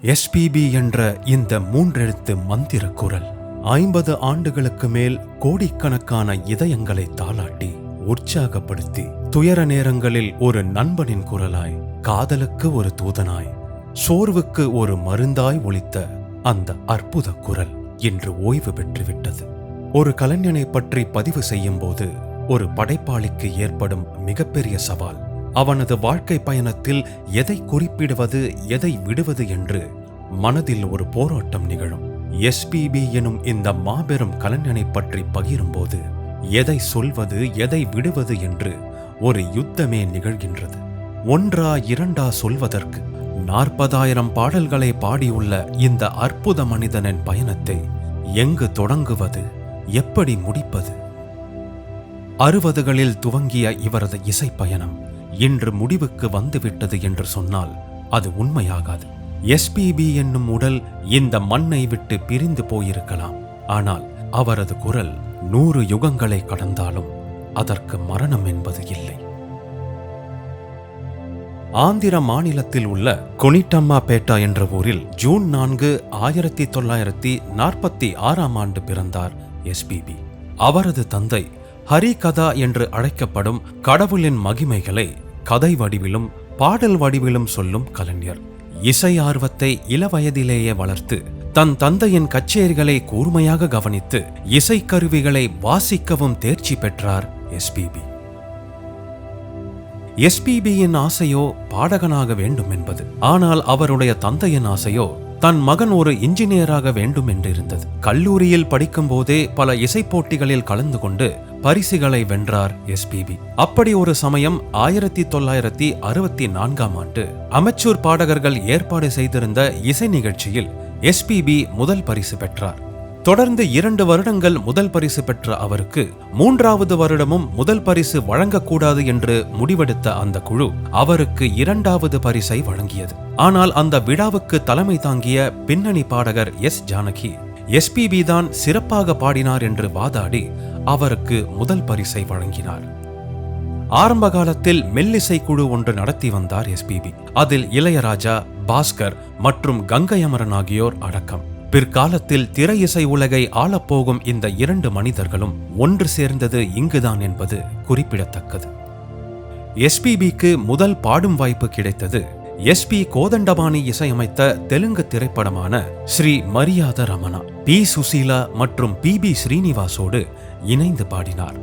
SPB என்ற இந்த மூன்றெழுத்து மந்திர குரல் 50 ஆண்டுகளுக்கு மேல் கோடிக்கணக்கான இதயங்களை தாளாட்டி உற்சாகப்படுத்தி துயர நேரங்களில் ஒரு நண்பனின் குரலாய், காதலுக்கு ஒரு தூதனாய், சோர்வுக்கு ஒரு மருந்தாய் ஒலித்த அந்த அற்புத குரல் இன்று ஓய்வு பெற்றுவிட்டது. ஒரு கலைஞனை பற்றி பதிவு செய்யும் போது ஒரு படைப்பாளிக்கு ஏற்படும் மிகப்பெரிய சவால் அவனது வாழ்க்கை பயணத்தில் எதை குறிப்பிடுவது, எதை விடுவது என்று மனதில் ஒரு போராட்டம் நிகழும். எஸ்பிபி எனும் இந்த மாபெரும் கலைஞனை பற்றி பகிரும்போது எதை சொல்வது, எதை விடுவது என்று ஒரு யுத்தமே நிகழ்கின்றது. ஒன்றா இரண்டா சொல்வதற்கு 40,000 பாடல்களை பாடியுள்ள இந்த அற்புத மனிதனின் பயணத்தை எங்கு தொடங்குவது, எப்படி முடிப்பது? 60களில் துவங்கிய இவரது இசை பயணம் இன்று முடிவுக்கு வந்துவிட்டது என்று சொன்னால் அது உண்மையாகாது. எஸ்பிபி என்னும் உடல் இந்த மண்ணை விட்டு பிரிந்து போயிருக்கலாம். ஆனால் அவரது குரல் 100 யுகங்களை கடந்தாலும் அதற்கு மரணம் என்பது இல்லை. ஆந்திர மாநிலத்தில் உள்ள கொனிட்டம்மாபேட்டா என்ற ஊரில் ஜூன் 4, 1946 பிறந்தார் எஸ்பிபி. அவரது தந்தை ஹரி கதா என்று அழைக்கப்படும் கடவுளின் மகிமைகளை கதை வடிவிலும் பாடல் வடிவிலும் சொல்லும் கலைஞர். இசை ஆர்வத்தை இளவயதிலேயே வளர்த்து தன் தந்தையின் கச்சேரிகளை கூர்மையாக கவனித்து இசைக்கருவிகளை வாசிக்கவும் தேர்ச்சி பெற்றார் எஸ்பிபி. எஸ்பிபியின் ஆசையோ பாடகனாக வேண்டும் என்பது. ஆனால் அவருடைய தந்தையின் ஆசையோ தன் மகன் ஒரு இன்ஜினியராக வேண்டும் என்றிருந்தது. கல்லூரியில் படிக்கும் போதே பல இசை போட்டிகளில் கலந்து கொண்டு பரிசுகளை வென்றார் எஸ்பிபி. அப்படி ஒரு சமயம் 1964 அமெச்சூர் பாடகர்கள் ஏற்பாடு செய்திருந்த இசை நிகழ்ச்சியில் எஸ்பிபி முதல் பரிசு பெற்றார். தொடர்ந்து 2 வருடங்கள் முதல் பரிசு பெற்ற அவருக்கு 3வது வருடமும் முதல் பரிசு வழங்கக்கூடாது என்று முடிவெடுத்த அந்த குழு அவருக்கு 2வது பரிசை வழங்கியது. ஆனால் அந்த விழாவுக்கு தலைமை தாங்கிய பின்னணி பாடகர் எஸ் ஜானகி எஸ்பிபி தான் சிறப்பாக பாடினார் என்று வாதாடி அவருக்கு முதல் பரிசை வழங்கினார். ஆரம்ப காலத்தில் மெல்லிசை குழு ஒன்று நடத்தி வந்தார் எஸ்பிபி. அதில் இளையராஜா, பாஸ்கர் மற்றும் கங்கை அமரன் ஆகியோர் அடக்கம். பிற்காலத்தில் திரை இசை உலகை ஆளப்போகும் இந்த 2 மனிதர்களும் ஒன்று சேர்ந்தது இங்குதான் என்பது குறிப்பிடத்தக்கது. எஸ்பிபிக்கு முதல் பாடும் வாய்ப்பு கிடைத்தது எஸ்பி கோதண்டபாணி இசையமைத்த தெலுங்கு திரைப்படமான ஸ்ரீ மரியாத ரமணா. பி சுசீலா மற்றும் பி ஸ்ரீனிவாசோடு இணைந்து பாடினார்.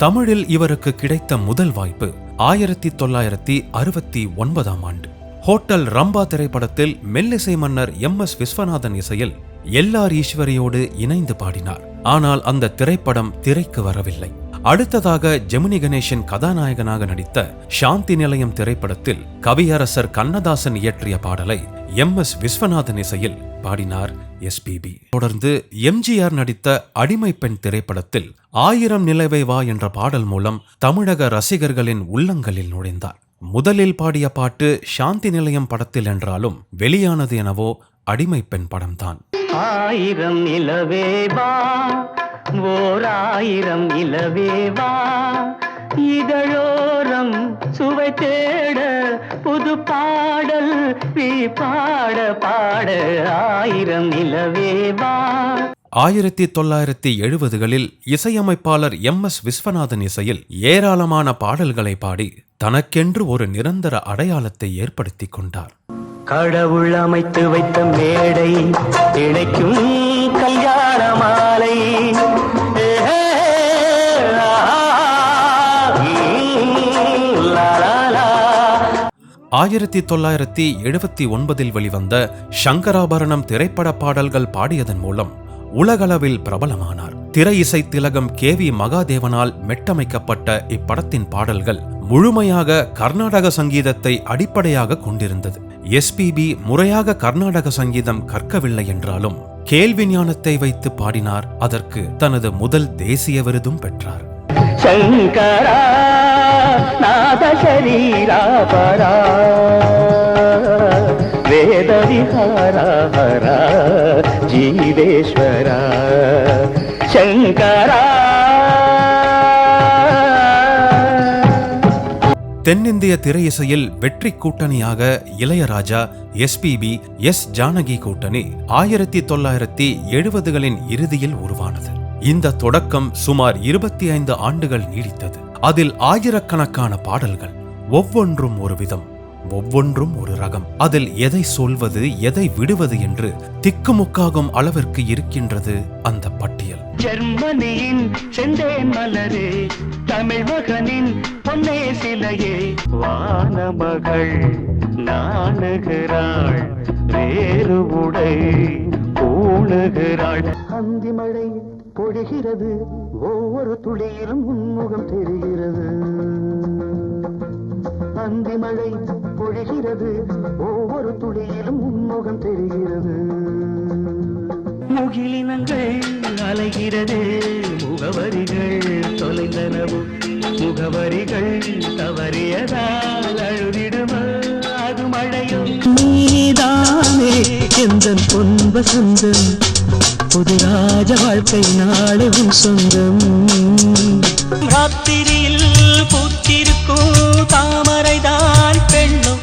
தமிழில் இவருக்கு கிடைத்த முதல் வாய்ப்பு 1969 ஹோட்டல் ரம்பா திரைப்படத்தில் மெல்லிசை மன்னர் MS விஸ்வநாதன் இசையில் எல்ஆர் ஈஸ்வரியோடு இணைந்து பாடினார். ஆனால் அந்த திரைப்படம் திரைக்கு வரவில்லை. அடுத்ததாக ஜெமினி கணேசன் கதாநாயகனாக நடித்த சாந்தி நிலையம் திரைப்படத்தில் கவியரசர் கண்ணதாசன் இயற்றிய பாடலை MS விஸ்வநாதன் இசையில் பாடினார் எஸ்பிபி. தொடர்ந்து எம்ஜிஆர் நடித்த அடிமை பெண் திரைப்படத்தில் 1000 நிலவை வா என்ற பாடல் மூலம் தமிழக ரசிகர்களின் உள்ளங்களில் நுழைந்தார். முதலில் பாடிய பாட்டு சாந்தி நிலையம் படத்தில் என்றாலும் வெளியானது எனவோ அடிமை பெண் படம்தான். 1000 நிலவேவா, ஓர் 1000 நிலவேவா, இதழோரம் சுவை தேட புது பாடல் நீ பாட பாட 1000 நிலவேவா. 1970களில் இசையமைப்பாளர் MS விஸ்வநாதன் இசையில் ஏராளமான பாடல்களை பாடி தனக்கென்று ஒரு நிரந்தர அடையாளத்தை ஏற்படுத்திக் கொண்டார். கடவுள் அமைத்து வைத்த மேடை இணைக்கும் கல்யாண மாலை, 1979 வெளிவந்த சங்கராபரணம் திரைப்பட பாடல்கள் பாடியதன் மூலம் உலகளவில் பிரபலமானார். திரை இசை திலகம் KV மகாதேவனால் மெட்டமைக்கப்பட்ட இப்படத்தின் பாடல்கள் முழுமையாக கர்நாடக சங்கீதத்தை அடிப்படையாக கொண்டிருந்தது. எஸ்பிபி முறையாக கர்நாடக சங்கீதம் கற்கவில்லை என்றாலும் கேள்வி ஞானத்தை வைத்து பாடினார். அதற்கு தனது முதல் தேசிய விருதும் பெற்றார். சங்கரா நாத சரீரா பரா வேத விஹாரா ஹரா ஜீவேஸ்வரா சங்கரா. தென்னிந்திய திரையிசையில் வெற்றி கூட்டணியாக இளையராஜா, எஸ்பிபி, ஜானகி கூட்டணி 1970களின் இறுதியில் உருவானது. இந்த தொடக்கம் சுமார் 25 ஆண்டுகள் நீடித்தது. அதில் ஆயிரக்கணக்கான பாடல்கள், ஒவ்வொன்றும் ஒரு விதம், ஒவ்வொன்றும் ஒரு ரகம். அதில் எதை சொல்வது எதை விடுவது என்று திக்குமுக்காகும் அளவிற்கு இருக்கின்றது அந்த பட்டியல். ஜெர்மனியின் செந்தேன் மலரே, தமிழ் மகனின் பொன்னே சிலையே, வானமகள் நாணுகிறாள், வேறு உடை பூணுகிறாள். அந்தி மழை பொழிகிறது, ஒவ்வொரு துளியிலும் உன்முகம் தெரிகிறது. அந்தி மழை பொழிகிறது, ஒவ்வொரு துளியிலும் உன்முகம் தெரிகிறது. முகிலினங்கள் அலைகிறது, முகவரிகள் தொலைந்தனவு, முகவரிகள் தவறியதால் அழுதிடுமா அது மழையோ. நீதானே எந்தன் பொன்ப சொந்தம், புது ராஜ வாழ்க்கை நாளும் சொந்தம். ராத்திரியில் பூத்திருக்கும் தாமரைதான் பெண்ணும்,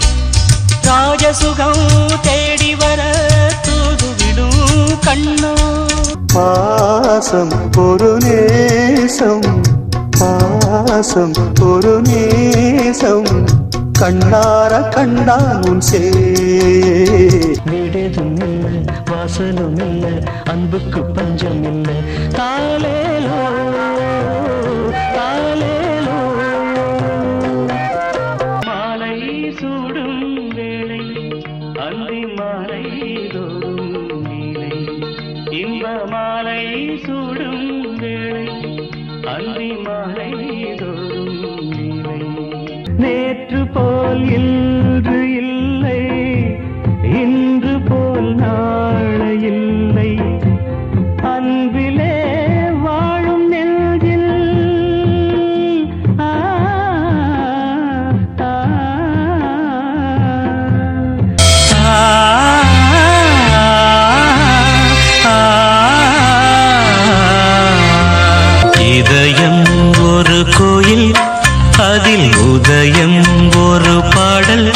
ராஜசுகம் தேடி வர தூதுவிடும் கண்ணோ. பாசம் ஒரு நேசம், பாசம் ஒரு நேசம், கண்ணார கண்டான் உன் சே. வீடேதும் இல்லை, வாசலும் இல்லை, அன்புக்கு பஞ்சம் இல்லை. தாலேலோ தாலேலோ. மாலை சூடும் வேளை, அந்தி மாலை தோறும் நீலை, இன்ப மாலை சூடும் வேளை, அந்தி மாலை தோறும் நீலை. நேற்று போல் இன்று இல்லை, இன்று போல் நாளை இல்லை, அன்பிலே வாழும் நெஞ்சில் இதயம் ஒரு கோயில், அதில் உதயம் ஒரு பாடல்.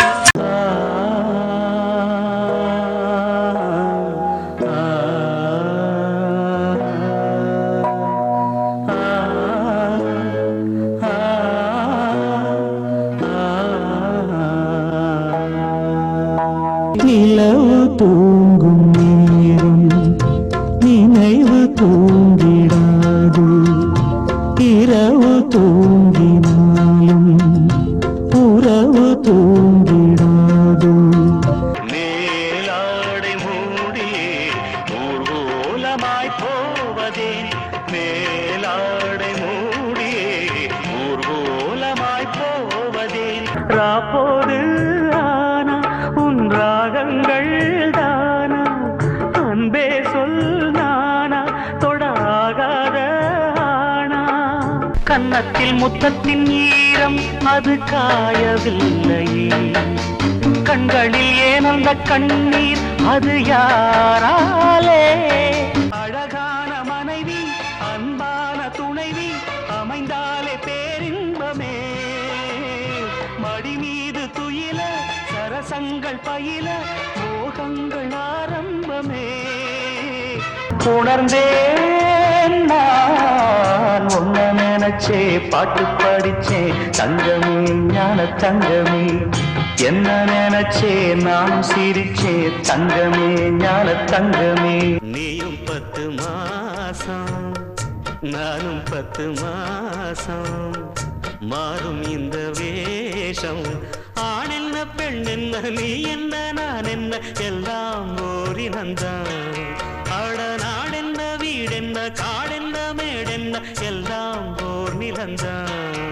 நிலவு தூங்கும் நேரம் நினைவு தூங்கிடாது, இரவு தூங்கினாலும் உறவு தூங்கிடாது. மேலாடை மூடியே ஊர்வலமாய் போவதே, மேலாடை மூடியே ஊர்வலமாய் போவதே. ராப்போது ஆனா உன் ராகங்கள் தானா, அன்பே சொல் நானா தொடாகாத ஆனா. கன்னத்தில் முத்தத்தின் ஈரம் அது காயவில்லையே, கண்களில் ஏன் அந்த கண்ணீர் அது யாராலே. அழகான மனைவி அன்பான துணைவி அமைந்தாலே பேரின்பமே, மடி மீது துயில சரசங்கள் பயில மோகங்கள் ஆரம்பமே. உணர்ந்தேன் நான் உன்ன நினைச்சே, பாட்டு படிச்சே தங்கமே ஞான தங்கமே. என்ன நினைச்சே நான் சிரிச்சே தங்கமே ஞான தங்கமே. நீயும் 10 மாசம் நானும் 10 மாசம், மாறும் இந்த வேஷம். ஆண் என்ன பெண் என்ன, நீ என்ன நான் என்ன, எல்லாம் ஓரினந்தான். அட நாடென்ன வீடென்ன காடென்ன மேடென்ன, எல்லாம் ஓர் நிலந்தான்.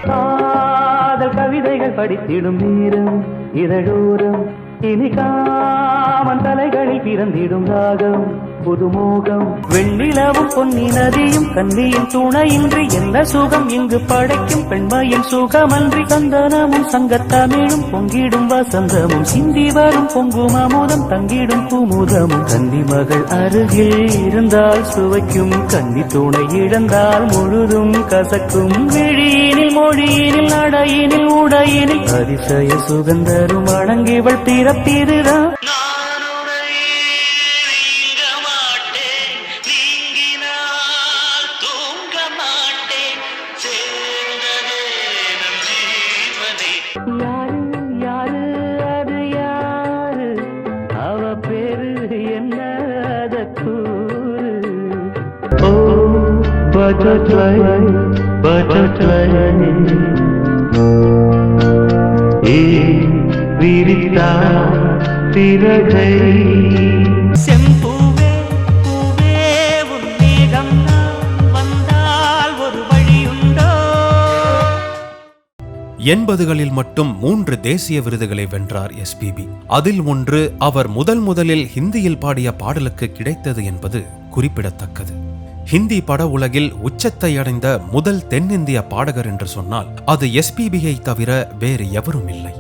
காதல் கவிதைகள் படித்திடும் நேரம் இதழோரம், இனி காமன் தலைகளில் பிறந்திடும் ராகம். புதுமோகம் வெண்ணிலவும் பொன்னி நதியும் கன்னியின் துணையின்றி என்ன சுகம் இங்கு படைக்கும் பெண்மையின் சுகமன்றி சந்தனமும் சங்கத்தமிழும் பொங்கிடும் வசந்தமும் சிந்தி வரும் பொங்கும் அமுதம் தங்கிடும் குமுதமும் கன்னி மகள் அருகில் இருந்தால் சுவைக்கும் கன்னி துணை இழந்தால் முழுதும் கசக்கும் விழியினில் மொழியினில் நடையினில் உடையினில் அதிசய சுகந்தரும் அணங்கிவள் பிறப்பிதுதான். யாரு அது யாரு அவ பேரு என்ன அத கூறு. ஓ butterfly விரித்தா சிறகை. செம்பூவே பூவே உன் மேகம் நான் வந்தால் ஒரு வழியுண்டோ. 80களில் மட்டும் 3 தேசிய விருதுகளை வென்றார் எஸ்பிபி. அதில் ஒன்று அவர் முதலில் ஹிந்தியில் பாடிய பாடலுக்கு கிடைத்தது என்பது குறிப்பிடத்தக்கது. ஹிந்தி பட உலகில் உச்சத்தை அடைந்த முதல் தென்னிந்திய பாடகர் என்று சொன்னால் அது எஸ்பிபியை தவிர வேறு எவரும் இல்லை.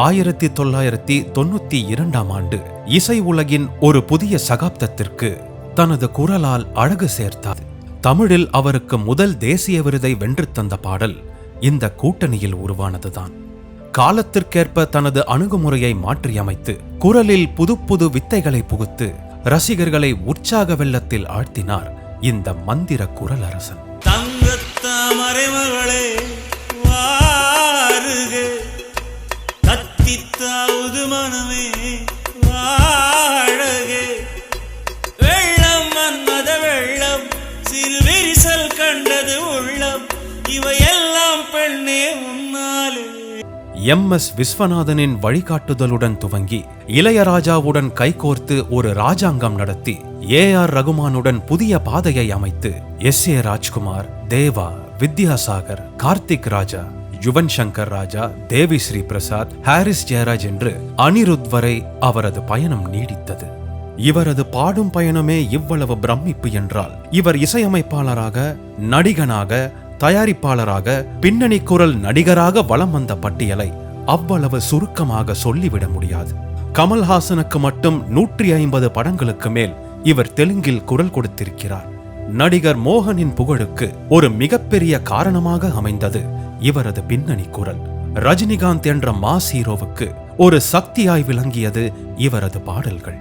1992ஆம் ஆண்டு இசை உலகின் ஒரு புதிய சகாப்தத்திற்கு தனது குரலால் அழகு சேர்த்தார். தமிழில் அவருக்கு முதல் தேசிய விருதை வென்று தந்த பாடல் இந்த கூட்டணியில் உருவானதுதான். காலத்திற்கேற்ப தனது அணுகுமுறையை மாற்றியமைத்து குரலில் புது வித்தைகளை புகுத்து ரசிகர்களை உற்சாக வெள்ளத்தில் ஆழ்த்தினார் இந்த மந்திர குரல் அரசன். தங்கத்தாமரைமகளே வாருக, கத்தித்தாவது மனமே வாழகே, வெள்ளம் மன்மத வெள்ளம் சிறு விரிசல் கண்டது உள்ளம், இவையெல்லாம் பெண்ணே உன்னாலே. MS விஸ்வநாதனின் வழிகாட்டுதலுடன் துவங்கி இளையராஜாவுடன் கைகோர்த்து ஒரு ராஜாங்கம் நடத்தி AR ரகுமானுடன் புதிய பாதையை அமைத்து SA ராஜ்குமார், தேவா, வித்யாசாகர், கார்த்திக் ராஜா, யுவன் சங்கர் ராஜா, தேவி ஸ்ரீ பிரசாத், ஹாரிஸ் ஜெயராஜ் என்று அனிருத் வரை அவரது பயணம் நீடித்தது. இவரது பாடும் பயணமே இவ்வளவு பிரமிப்பு என்றால் இவர் இசையமைப்பாளராக, நடிகனாக, தயாரிப்பாளராக, பின்னணி குரல் நடிகராக வலம் வந்த பட்டியலை அவ்வளவு சுருக்கமாக சொல்லிவிட முடியாது. கமல்ஹாசனுக்கு மட்டும் 150 படங்களுக்கு மேல் இவர் தெலுங்கில் குரல் கொடுத்திருக்கிறார். நடிகர் மோகனின் புகழுக்கு ஒரு மிகப்பெரிய காரணமாக அமைந்தது இவரது பின்னணி குரல். ரஜினிகாந்த் என்ற மாஸ் ஹீரோவுக்கு ஒரு சக்தியாய் விளங்கியது இவரது பாடல்கள்.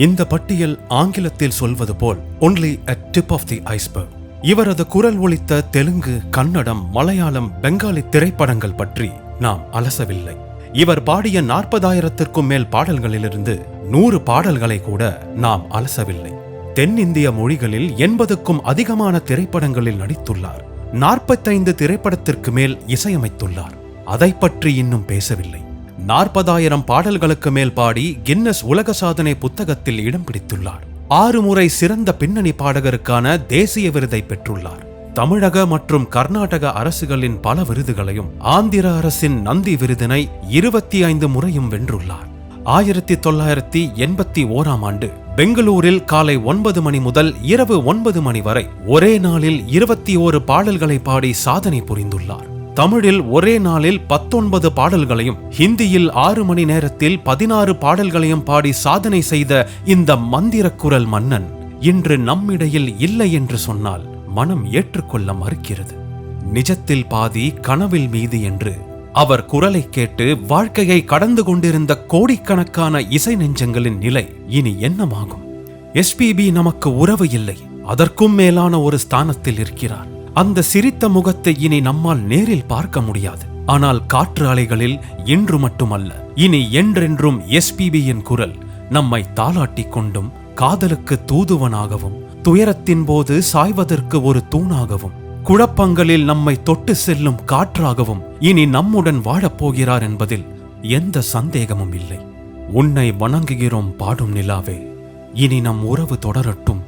இந்த பட்டியல் ஆங்கிலத்தில் சொல்வது போல் only a tip of the iceberg. இவரது குரல் ஒலித்த தெலுங்கு, கன்னடம், மலையாளம், பெங்காலி திரைப்படங்கள் பற்றி நாம் அலசவில்லை. இவர் பாடிய 40,000த்திற்கும் மேல் பாடல்களிலிருந்து 100 பாடல்களை கூட நாம் அலசவில்லை. தென்னிந்திய மொழிகளில் 80க்கும் அதிகமான திரைப்படங்களில் நடித்துள்ளார். 45 திரைப்படத்திற்கு மேல் இசையமைத்துள்ளார். அதை பற்றி இன்னும் பேசவில்லை. 40,000 பாடல்களுக்கு மேல் பாடி கின்னஸ் உலக சாதனை புத்தகத்தில் இடம் பிடித்துள்ளார். 6 முறை சிறந்த பின்னணி பாடகருக்கான தேசிய விருதை பெற்றுள்ளார். தமிழக மற்றும் கர்நாடக அரசுகளின் பல விருதுகளையும், ஆந்திர அரசின் நந்தி விருதினை 25 முறையும் வென்றுள்ளார். 1981ஆம் ஆண்டு பெங்களூரில் காலை 9 மணி முதல் இரவு 9 மணி வரை ஒரே நாளில் 21 பாடல்களை பாடி சாதனை புரிந்துள்ளார். தமிழில் ஒரே நாளில் 19 பாடல்களையும், ஹிந்தியில் 6 மணி நேரத்தில் 16 பாடல்களையும் பாடி சாதனை செய்த இந்த மந்திர குரல் மன்னன் இன்று நம்மிடையில் இல்லை என்று சொன்னால் மனம் ஏற்றுக்கொள்ள மறுக்கிறது. நிஜத்தில் பாதி கனவில் மீதி என்று அவர் குரலை கேட்டு வாழ்க்கையை கடந்து கொண்டிருந்த கோடிக்கணக்கான இசை நெஞ்சங்களின் நிலை இனி என்னமாகும்? எஸ்பிபி நமக்கு உறவு இல்லை, அதற்கும் மேலான ஒரு ஸ்தானத்தில் இருக்கிறார். அந்த சிரித்த முகத்தை இனி நம்மால் நேரில் பார்க்க முடியாது. ஆனால் காற்று அலைகளில் இன்று மட்டுமல்ல, இனி என்றென்றும் எஸ்பிபியின் குரல் நம்மை தாளாட்டிக் கொண்டும், காதலுக்கு தூதுவனாகவும், துயரத்தின் போது சாய்வதற்கு ஒரு தூணாகவும், குழப்பங்களில் நம்மை தொட்டு செல்லும் காற்றாகவும் இனி நம்முடன் வாழப்போகிறார் என்பதில் எந்த சந்தேகமும் இல்லை. உன்னை வணங்குகிறோம் பாடும் நிலாவே, இனி நம் உறவு தொடரட்டும்.